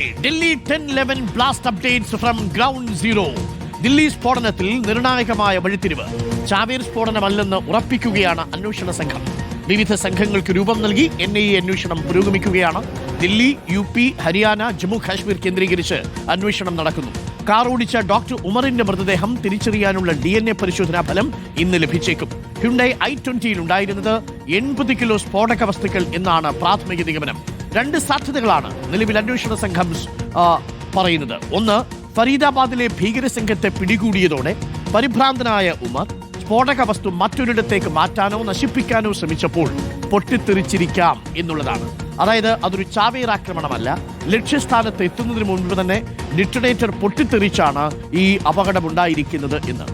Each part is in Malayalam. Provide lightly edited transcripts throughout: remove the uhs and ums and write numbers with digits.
Delhi 10-11 blast updates from ground zero. Delhi സ്ഫോടനത്തിൽ നിർണായകമായ വഴിത്തിരിവ്. ചാവേർ സ്ഫോടനമല്ലെന്ന് ഉറപ്പിക്കുകയാണ് അന്വേഷണ സംഘം. വിവിധ സംഘങ്ങൾക്ക് രൂപം നൽകി NIA അന്വേഷണം പുരോഗമിക്കുകയാണ്. ദില്ലി, UP, ഹരിയാന, ജമ്മു കാശ്മീർ കേന്ദ്രീകരിച്ച് അന്വേഷണം നടക്കുന്നു. കാർ ഓടിച്ച ഡോക്ടർ ഉമറിന്റെ മൃതദേഹം തിരിച്ചറിയാനുള്ള DNA പരിശോധനാ ഫലം ഇന്ന് ലഭിച്ചേക്കും. ഹ്യുണ്ടായി i20 ഉണ്ടായിരുന്നത് 80 കിലോ സ്ഫോടക വസ്തുക്കൾ എന്നാണ് പ്രാഥമിക നിഗമനം. രണ്ട് സാധ്യതകളാണ് നിലവിൽ അന്വേഷണ സംഘം പറയുന്നത്. ഒന്ന്, ഫരീദാബാദിലെ ഭീകര സംഘത്തെ പിടികൂടിയതോടെ പരിഭ്രാന്തനായ ഉമർ സ്ഫോടക വസ്തു മറ്റൊരിടത്തേക്ക് മാറ്റാനോ നശിപ്പിക്കാനോ ശ്രമിച്ചപ്പോൾ പൊട്ടിത്തെറിച്ചിരിക്കാം എന്നുള്ളതാണ്. അതായത് അതൊരു ചാവേർ ആക്രമണമല്ല, ലക്ഷ്യസ്ഥാനത്ത് എത്തുന്നതിന് മുൻപ് തന്നെ ഡിറ്റണേറ്റർ പൊട്ടിത്തെറിച്ചാണ് ഈ അപകടമുണ്ടായിരിക്കുന്നത് എന്ന്.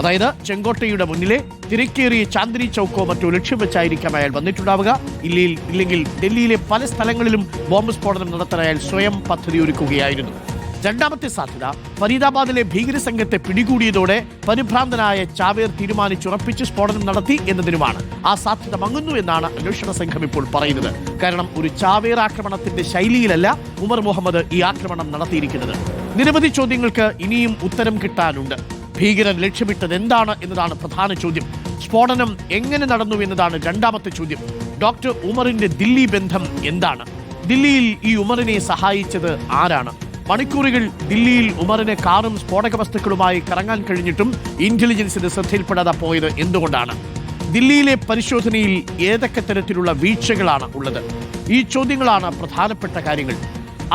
അതായത് ചെങ്കോട്ടയുടെ മുന്നിലെ തിരക്കേറിയ ചാന്ദിനി ചൗക്കോ മറ്റോ ലക്ഷ്യം വെച്ചായിരിക്കാം അയാൾ വന്നിട്ടുണ്ടാവുക. ഇല്ലെങ്കിൽ ഡൽഹിയിലെ പല സ്ഥലങ്ങളിലും ബോംബ് സ്ഫോടനം നടത്താൻ അയാൾ സ്വയം പദ്ധതി ഒരുക്കുകയായിരുന്നു. രണ്ടാമത്തെ സാധ്യത, ഫരീദാബാദിലെ ഭീകര സംഘത്തെ പിടികൂടിയതോടെ പരിഭ്രാന്തനായ ചാവേർ തീരുമാനിച്ചുറപ്പിച്ച് സ്ഫോടനം നടത്തി എന്നതിനുമാണ്. ആ സാധ്യത മങ്ങുന്നു എന്നാണ് അന്വേഷണ സംഘം ഇപ്പോൾ പറയുന്നത്. കാരണം ഒരു ചാവേർ ആക്രമണത്തിന്റെ ശൈലിയിലല്ല ഉമർ മുഹമ്മദ് ഈ ആക്രമണം നടത്തിയിരിക്കുന്നത്. നിരവധി ചോദ്യങ്ങൾക്ക് ഇനിയും ഉത്തരം കിട്ടാനുണ്ട്. ഭീകരൻ ലക്ഷ്യമിട്ടത് എന്താണ് എന്നതാണ് പ്രധാന ചോദ്യം. സ്ഫോടനം എങ്ങനെ നടന്നു എന്നതാണ് രണ്ടാമത്തെ ചോദ്യം. ഡോക്ടർ ഉമറിന്റെ ദില്ലി ബന്ധം എന്താണ്? ദില്ലിയിൽ ഈ ഉമറിനെ സഹായിച്ചത് ആരാണ്? മണിക്കൂറുകൾ ദില്ലിയിൽ ഉമറിനെ കാറും സ്ഫോടക വസ്തുക്കളുമായി കറങ്ങാൻ കഴിഞ്ഞിട്ടും ഇന്റലിജൻസിന് ശ്രദ്ധയിൽപ്പെടാതെ പോയത് എന്തുകൊണ്ടാണ്? ദില്ലിയിലെ പരിശോധനയിൽ ഏതൊക്കെ തരത്തിലുള്ള വീഴ്ചകളാണ് ഉള്ളത്? ഈ ചോദ്യങ്ങളാണ് പ്രധാനപ്പെട്ട കാര്യങ്ങൾ.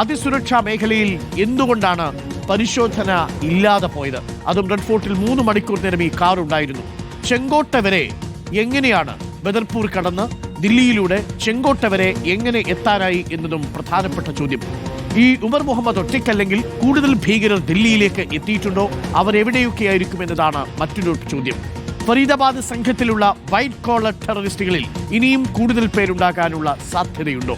അതിസുരക്ഷാ മേഖലയിൽ എന്തുകൊണ്ടാണ് പരിശോധന ഇല്ലാതെ പോയത്? അതും റെഡ് ഫോർട്ടിൽ 3 മണിക്കൂർ നേരം ഈ കാർ ഉണ്ടായിരുന്നു. ചെങ്കോട്ട വരെ എങ്ങനെയാണ് ബദർപൂർ കടന്ന് ദില്ലിയിലൂടെ ചെങ്കോട്ട വരെ എങ്ങനെ എത്താനായി എന്നതും പ്രധാനപ്പെട്ട ചോദ്യം. ഈ ഉമർ മുഹമ്മദ് ഒറ്റയ്ക്കല്ലെങ്കിൽ കൂടുതൽ ഭീകരർ ദില്ലിയിലേക്ക് എത്തിയിട്ടുണ്ടോ? അവരെവിടെയൊക്കെയായിരിക്കും എന്നതാണ് മറ്റൊരു ചോദ്യം. ഫരീദാബാദ് സംഘത്തിലുള്ള വൈറ്റ് കോളർ ടെററിസ്റ്റുകളിൽ ഇനിയും കൂടുതൽ പേരുണ്ടാകാനുള്ള സാധ്യതയുണ്ടോ?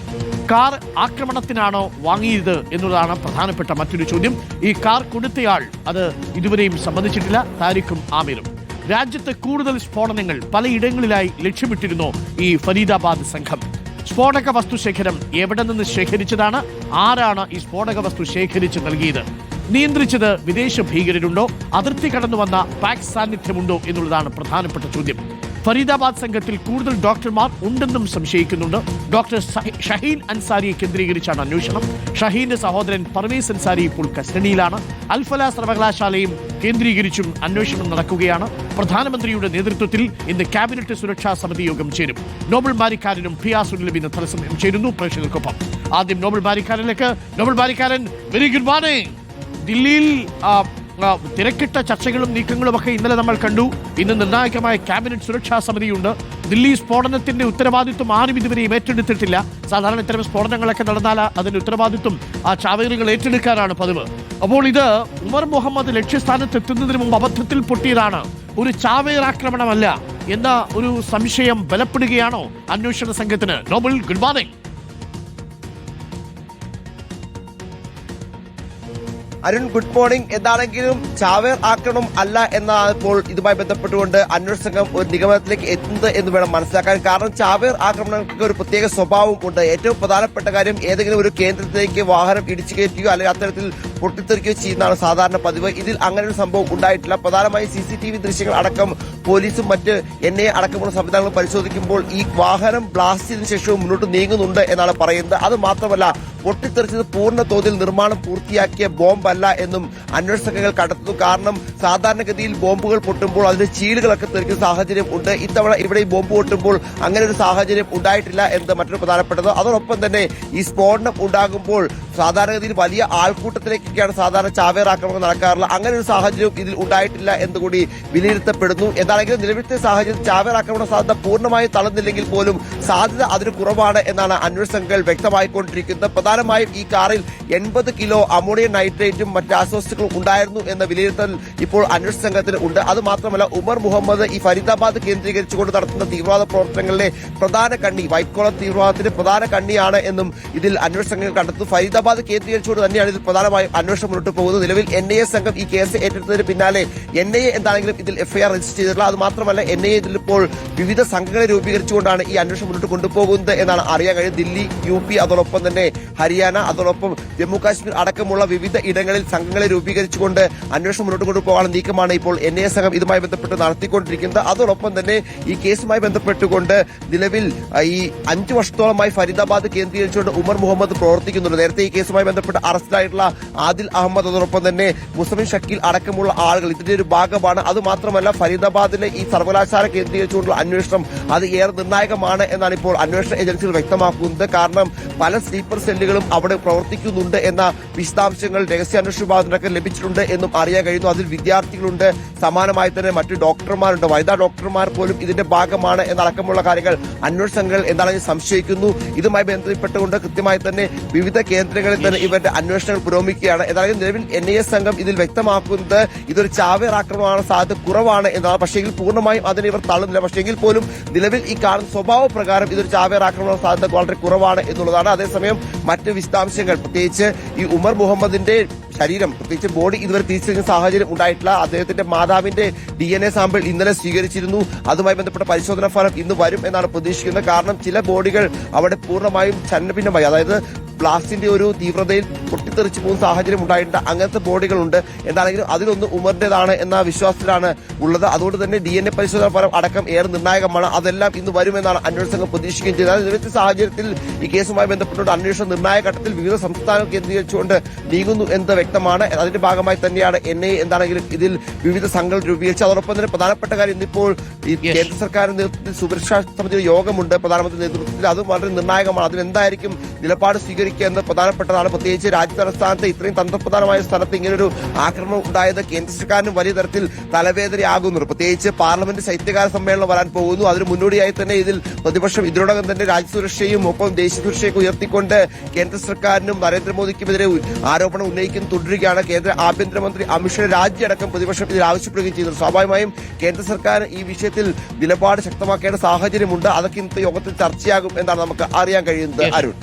കാർ ആക്രമണത്തിനാണോ വാങ്ങിയത് എന്നതാണ് പ്രധാനപ്പെട്ട മറ്റൊരു ചോദ്യം. ഈ കാർ കൊടുത്തയാൾ അത് ഇതുവരെയും സമ്മതിച്ചിട്ടില്ല. താരിഖും ആമിറും. രാജ്യത്ത് കൂടുതൽ സ്ഫോടനങ്ങൾ പലയിടങ്ങളിലായി ലക്ഷ്യമിട്ടിരുന്നു ഈ ഫരീദാബാദ് സംഘം. സ്ഫോടക വസ്തു ശേഖരം എവിടെ നിന്ന് ശേഖരിച്ചതാണ്? ആരാണ് ഈ സ്ഫോടക വസ്തു ശേഖരിച്ച് നൽകിയത്? നിയന്ത്രിച്ചത് വിദേശ ഭീകരരുണ്ടോ? അതിർത്തി കടന്നു വന്ന പാക് സാന്നിധ്യമുണ്ടോ എന്നുള്ളതാണ് പ്രധാനപ്പെട്ട ചോദ്യം. ഫരീദാബാദ് സംഘത്തിൽ കൂടുതൽ ഡോക്ടർമാർ ഉണ്ടെന്നും സംശയിക്കുന്നുണ്ട്. ഡോക്ടർ ഷഹീൻ അൻസാരിയെ കേന്ദ്രീകരിച്ചാണ് അന്വേഷണം. ഷഹീന്റെ സഹോദരൻ പർവേസ് അൻസാരി ഇപ്പോൾ കസ്റ്റഡിയിലാണ്. അൽഫല സർവകലാശാലയും കേന്ദ്രീകരിച്ചും അന്വേഷണം നടക്കുകയാണ്. പ്രധാനമന്ത്രിയുടെ നേതൃത്വത്തിൽ ഇന്ന് ക്യാബിനറ്റ് സുരക്ഷാ സമിതി യോഗം ചേരും. നോബൽ ബാരിക്കാരനും പിയാസുലും ഇന്ന് തത്സമയം ചേരുന്നു പ്രേക്ഷകർക്കൊപ്പം. ആദ്യം നോബൽ ബാരിക്കാരനിലേക്ക്. Nobel Barikkaran, very good morning. ദില്ലിയിൽ തിരക്കിട്ട ചർച്ചകളും നീക്കങ്ങളും ഒക്കെ ഇന്നലെ നമ്മൾ കണ്ടു. ഇന്ന് നിർണായകമായ ക്യാബിനറ്റ് സുരക്ഷാ സമിതിയുണ്ട്. ദില്ലി സ്ഫോടനത്തിന്റെ ഉത്തരവാദിത്വം ആരും ഇതുവരെയും ഏറ്റെടുത്തിട്ടില്ല. സാധാരണ ഇത്തരം സ്ഫോടനങ്ങളൊക്കെ നടന്നാൽ അതിന്റെ ഉത്തരവാദിത്വം ചാവേറുകൾ ഏറ്റെടുക്കാനാണ് പതിവ്. അപ്പോൾ ഇത് ഉമർ മുഹമ്മദ് ലക്ഷ്യസ്ഥാനത്ത് എത്തുന്നതിന് മുമ്പ് അബദ്ധത്തിൽ പൊട്ടിയതാണ്, ഒരു ചാവേർ ആക്രമണമല്ല എന്ന ഒരു സംശയം ബലപ്പെടുകയാണോ അന്വേഷണ സംഘത്തിന്? Nobel, good morning. Arun, good morning. എന്താണെങ്കിലും ചാവേർ ആക്രമണം അല്ല എന്നാണ് ഇപ്പോൾ ഇതുമായി ബന്ധപ്പെട്ടുകൊണ്ട് അന്വേഷണ സംഘം ഒരു നിഗമനത്തിലേക്ക് എത്തുന്നത് എന്ന് വേണം മനസ്സിലാക്കാൻ. കാരണം ചാവേർ ആക്രമണങ്ങൾക്ക് ഒരു പ്രത്യേക സ്വഭാവം ഉണ്ട്. ഏറ്റവും പ്രധാനപ്പെട്ട കാര്യം, ഏതെങ്കിലും ഒരു കേന്ദ്രത്തിലേക്ക് വാഹനം ഇടിച്ചു കയറ്റുകയോ അല്ലെങ്കിൽ അത്തരത്തിൽ പൊട്ടിത്തെറിക്കുകയോ ചെയ്യുന്നതാണ് സാധാരണ പതിവ്. ഇതിൽ അങ്ങനെ ഒരു സംഭവം ഉണ്ടായിട്ടില്ല. പ്രധാനമായും CCTV ദൃശ്യങ്ങൾ അടക്കം പോലീസും മറ്റ് NIA അടക്കമുള്ള സംവിധാനങ്ങൾ പരിശോധിക്കുമ്പോൾ ഈ വാഹനം ബ്ലാസ്റ്റ് ചെയ്തതിനു ശേഷവും മുന്നോട്ട് നീങ്ങുന്നുണ്ട് എന്നാണ് പറയുന്നത്. അത് മാത്രമല്ല, പൊട്ടിത്തെറിച്ചത് പൂർണ്ണ തോതിൽ നിർമ്മാണം പൂർത്തിയാക്കിയ ബോംബല്ല എന്നും അന്വേഷണ സംഘങ്ങൾ കണ്ടെത്തുന്നു. കാരണം സാധാരണഗതിയിൽ ബോംബുകൾ പൊട്ടുമ്പോൾ അതിന്റെ ചീലുകളൊക്കെ തെറിക്കുന്ന സാഹചര്യം ഉണ്ട്. ഇത്തവണ ഇവിടെ ഈ ബോംബ് പൊട്ടുമ്പോൾ അങ്ങനെ ഒരു സാഹചര്യം ഉണ്ടായിട്ടില്ല എന്നത് മറ്റൊരു പ്രധാനപ്പെട്ടത്. അതോടൊപ്പം തന്നെ ഈ സ്ഫോടനം ഉണ്ടാകുമ്പോൾ സാധാരണഗതിയിൽ വലിയ ആൾക്കൂട്ടത്തിലേക്കൊക്കെയാണ് സാധാരണ ചാവേർ ആക്രമണം നടക്കാറുള്ളത്. അങ്ങനെ ഒരു സാഹചര്യം ഇതിൽ ഉണ്ടായിട്ടില്ല എന്നുകൂടി വിലയിരുത്തപ്പെടുന്നു. എന്താണെങ്കിലും നിലവിലത്തെ സാഹചര്യത്തിൽ ചാവേർ ആക്രമണ സാധ്യത പൂർണ്ണമായും തളർന്നില്ലെങ്കിൽ പോലും സാധ്യത അതിന് കുറവാണ് എന്നാണ് അന്വേഷണ സംഘങ്ങൾ വ്യക്തമായിക്കൊണ്ടിരിക്കുന്നത്. പ്രധാനമായും ഈ കാറിൽ 80 കിലോ അമോണിയം നൈട്രേറ്റും മറ്റ് രാസവസ്തുക്കളും ഉണ്ടായിരുന്നു എന്ന വിലയിരുത്തൽ ഇപ്പോൾ അന്വേഷണ സംഘത്തിന് ഉണ്ട്. അതുമാത്രമല്ല, ഉമർ മുഹമ്മദ് ഈ ഫരീദാബാദ് കേന്ദ്രീകരിച്ചുകൊണ്ട് നടത്തുന്ന തീവ്രവാദ പ്രവർത്തനങ്ങളിലെ പ്രധാന കണ്ണി, വൈറ്റ് കോളർ തീവ്രവാദത്തിന്റെ പ്രധാന കണ്ണിയാണ് എന്നും ഇതിൽ അന്വേഷണ സംഘങ്ങൾ കണ്ടെത്തുന്നു. ഫരീദാബാദ് കേന്ദ്രീകരിച്ചുകൊണ്ട് തന്നെയാണ് ഇതിൽ പ്രധാനമായും അന്വേഷണം മുന്നോട്ട് പോകുന്നത്. നിലവിൽ NIA സംഘം ഈ കേസ് ഏറ്റെടുത്തതിന് പിന്നാലെ NIA എന്താണെങ്കിലും ഇതിൽ FIR രജിസ്റ്റർ ചെയ്തിട്ടുള്ള. അത് മാത്രമല്ല NIA ഇതിൽ ഇപ്പോൾ വിവിധ സംഘങ്ങളെ രൂപീകരിച്ചുകൊണ്ടാണ് ഈ അന്വേഷണം മുന്നോട്ട് കൊണ്ടുപോകുന്നത് എന്നാണ് അറിയാൻ കഴിയുന്നത്. ദില്ലി, UP, അതോടൊപ്പം തന്നെ ഹരിയാന, അതോടൊപ്പം ജമ്മു കാശ്മീർ അടക്കമുള്ള വിവിധ ഇടങ്ങളിൽ സംഘങ്ങളെ രൂപീകരിച്ചുകൊണ്ട് അന്വേഷണം മുന്നോട്ട് കൊണ്ടുപോകാനുള്ള നീക്കമാണ് ഇപ്പോൾ NIA സംഘം ഇതുമായി ബന്ധപ്പെട്ട് നടത്തിക്കൊണ്ടിരിക്കുന്നത്. അതോടൊപ്പം തന്നെ ഈ കേസുമായി ബന്ധപ്പെട്ടുകൊണ്ട് നിലവിൽ ഈ 5 വർഷത്തോളമായി ഫരീദാബാദ് കേന്ദ്രീകരിച്ചുകൊണ്ട് ഉമർ മുഹമ്മദ് പ്രവർത്തിക്കുന്നുണ്ട്. നേരത്തെ ഈ കേസുമായി ബന്ധപ്പെട്ട് അറസ്റ്റിലായിട്ടുള്ള ആദിൽ അഹമ്മദ്, അതോടൊപ്പം തന്നെ മുസ്ലിം ഷക്കീൽ അടക്കമുള്ള ആളുകൾ ഇതിന്റെ ഒരു ഭാഗമാണ്. അത് മാത്രമല്ല ഫരീദാബാദിലെ ഈ സർവകലാശാല കേന്ദ്രീകരിച്ചുകൊണ്ടുള്ള അന്വേഷണം അത് ഏറെ നിർണായകമാണ് എന്നാണ് ഇപ്പോൾ അന്വേഷണ ഏജൻസികൾ വ്യക്തമാക്കുന്നത്. കാരണം പല സ്ലീപ്പർ സെല്ലുകളും അവിടെ പ്രവർത്തിക്കുന്നുണ്ട് എന്ന വിശദാംശങ്ങൾ രഹസ്യാന്വേഷണ വിഭാഗത്തിനൊക്കെ ലഭിച്ചിട്ടുണ്ട് എന്നും അറിയാൻ കഴിയുന്നു. അതിൽ വിദ്യാർത്ഥികളുണ്ട്, സമാനമായി തന്നെ മറ്റു ഡോക്ടർമാരുണ്ട്, വനിതാ ഡോക്ടർമാർ പോലും ഇതിന്റെ ഭാഗമാണ് എന്നടക്കമുള്ള കാര്യങ്ങൾ അന്വേഷണ സംഘങ്ങൾ എന്താണെന്ന് സംശയിക്കുന്നു. ഇതുമായി ബന്ധപ്പെട്ടുകൊണ്ട് കൃത്യമായി തന്നെ വിവിധ കേന്ദ്രങ്ങളിൽ തന്നെ ഇവരുടെ അന്വേഷണങ്ങൾ പുരോഗമിക്കുകയാണ്. ഏതായാലും നിലവിൽ NIA സംഘം ഇതിൽ വ്യക്തമാക്കുന്നത് ഇതൊരു ചാവേർ ആക്രമണമാണ് സാധ്യത കുറവാണ് എന്നാണ്. പക്ഷേങ്കിൽ പൂർണ്ണമായും അതിനെ ഇവർ തള്ളുന്നില്ല. പക്ഷേങ്കിൽ പോലും നിലവിൽ ഈ കാണുന്ന സ്വഭാവ പ്രകാരം ഇതൊരു ചാവേർ ആക്രമണ സാധ്യത വളരെ കുറവാണ് എന്നുള്ളതാണ്. അതേസമയം മറ്റ് വിശദാംശങ്ങൾ, പ്രത്യേകിച്ച് ഈ ഉമർ മുഹമ്മദിന്റെ ശരീരം, പ്രത്യേകിച്ച് ബോഡി ഇതുവരെ തിരിച്ചറിഞ്ഞ സാഹചര്യം ഉണ്ടായിട്ടില്ല. അദ്ദേഹത്തിന്റെ മാതാവിന്റെ DNA സാമ്പിൾ ഇന്നലെ സ്വീകരിച്ചിരുന്നു. അതുമായി ബന്ധപ്പെട്ട പരിശോധനാ ഫലം ഇന്ന് വരും എന്നാണ് പ്രതീക്ഷിക്കുന്നത്. കാരണം ചില ബോഡികൾ അവിടെ പൂർണ്ണമായും ഛന്നഭിന്നമായി, അതായത് ബ്ലാസ്റ്റിന്റെ ഒരു തീവ്രതയിൽ പൊട്ടിത്തെറിച്ചു പോകുന്ന സാഹചര്യം ഉണ്ടായിട്ടുണ്ട്. അങ്ങനത്തെ ബോഡികളുണ്ട്. എന്താണെങ്കിലും അതിലൊന്ന് ഉമറിന്റേതാണ് എന്ന വിശ്വാസത്തിലാണ് ഉള്ളത്. അതുകൊണ്ട് തന്നെ DNA പരിശോധനാ ഫലം അടക്കം ഏറെ നിർണായകമാണ്. അതെല്ലാം ഇന്ന് വരുമെന്നാണ് അന്വേഷണ സംഘം പ്രതീക്ഷിക്കുകയും ചെയ്തത്. നിലവിലത്തെ സാഹചര്യത്തിൽ ഈ കേസുമായി ബന്ധപ്പെട്ടുകൊണ്ട് അന്വേഷണം നിർണായക ഘട്ടത്തിൽ വിവിധ സംസ്ഥാനങ്ങൾ കേന്ദ്രീകരിച്ചുകൊണ്ട് നീങ്ങുന്നു എന്ന് വ്യക്തമാണ്. അതിന്റെ ഭാഗമായി തന്നെയാണ് NIA എന്താണെങ്കിലും ഇതിൽ വിവിധ സംഘങ്ങൾ രൂപീകരിച്ചത്. അതോടൊപ്പം തന്നെ പ്രധാനപ്പെട്ട കാര്യം ഇന്നിപ്പോൾ ഈ കേന്ദ്ര സർക്കാരിന്റെ നേതൃത്വത്തിൽ സുരക്ഷാ സമിതിയുടെ യോഗമുണ്ട് പ്രധാനമന്ത്രി നേതൃത്വത്തിൽ. അത് വളരെ നിർണായകമാണ്. അതിലെന്തായിരിക്കും നിലപാട് സ്വീകരിക്കുക എന്ന് പ്രധാനപ്പെട്ടതാണ്. പ്രത്യേകിച്ച് രാജ്യതലസ്ഥാനത്ത് ഇത്രയും തന്ത്രപ്രധാനമായ സ്ഥലത്ത് ഇങ്ങനൊരു ആക്രമണം ഉണ്ടായത് കേന്ദ്ര സർക്കാരിനും വലിയ തരത്തിൽ തലവേദനയാകുന്നു. പ്രത്യേകിച്ച് പാർലമെന്റ് ശൈത്യകാല സമ്മേളനം വരാൻ പോകുന്നു. അതിന് മുന്നോടിയായി തന്നെ ഇതിൽ പ്രതിപക്ഷം ഇതിനോടകം തന്നെ രാജ്യസുരക്ഷയും ഒപ്പം ദേശീയ സുരക്ഷയൊക്കെ ഉയർത്തിക്കൊണ്ട് കേന്ദ്ര സർക്കാരിനും നരേന്ദ്രമോദിക്കുമെതിരെ ആരോപണം ഉന്നയിക്കുന്ന തുടരുകയാണ്. കേന്ദ്ര ആഭ്യന്തരമന്ത്രി അമിത്ഷാ രാജ്യടക്കം പ്രതിപക്ഷം ഇതിൽ ആവശ്യപ്പെടുകയും ചെയ്തു. സ്വാഭാവികമായും കേന്ദ്ര സർക്കാർ ഈ വിഷയത്തിൽ നിലപാട് ശക്തമാക്കേണ്ട സാഹചര്യമുണ്ട്. അതൊക്കെ ഇന്നത്തെ യോഗത്തിൽ ചർച്ചയാകും എന്നാണ് നമുക്ക് അറിയാൻ കഴിയുന്നത്. അരുൺ.